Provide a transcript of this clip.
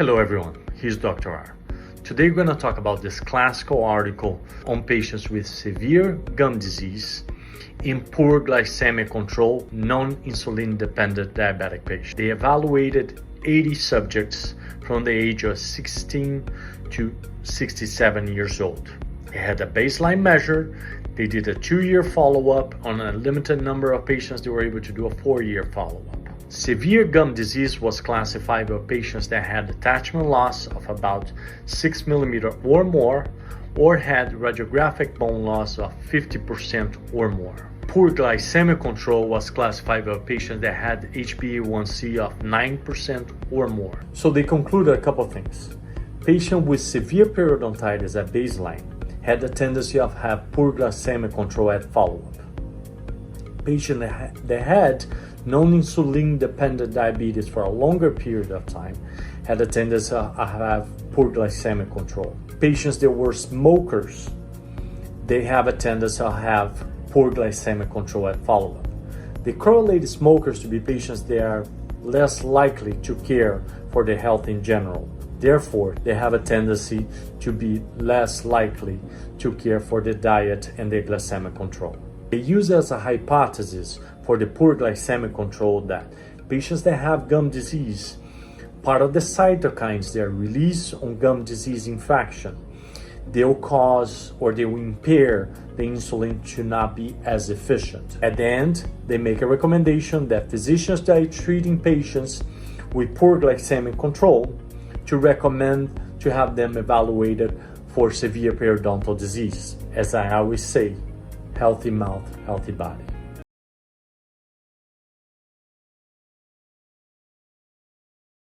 Hello everyone, here's Dr. R. Today we're going to talk about this classical article on patients with severe gum disease in poor glycemic control, non-insulin dependent diabetic patients. They evaluated 80 subjects from the age of 16 to 67 years old. They had a baseline measure. They did a 2-year follow-up. On a limited number of patients, they were able to do a 4-year follow-up. Severe gum disease was classified by patients that had attachment loss of about 6 millimeters or more, or had radiographic bone loss of 50% or more. Poor glycemic control was classified by patients that had HbA1c of 9% or more. So they concluded a couple of things. Patients with severe periodontitis at baseline had a tendency of have poor glycemic control at follow-up. Patients that had non-insulin dependent diabetes for a longer period of time had a tendency to have poor glycemic control. Patients that were smokers, they have a tendency to have poor glycemic control at follow-up. They correlate smokers to be patients that are less likely to care for their health in general. Therefore, they have a tendency to be less likely to care for their diet and their glycemic control. They use as a hypothesis for the poor glycemic control that patients that have gum disease, part of the cytokines that are released on gum disease infection, they'll cause or they will impair the insulin to not be as efficient. At the end, they make a recommendation that physicians that are treating patients with poor glycemic control to recommend to have them evaluated for severe periodontal disease. As I always say, healthy mouth, healthy body.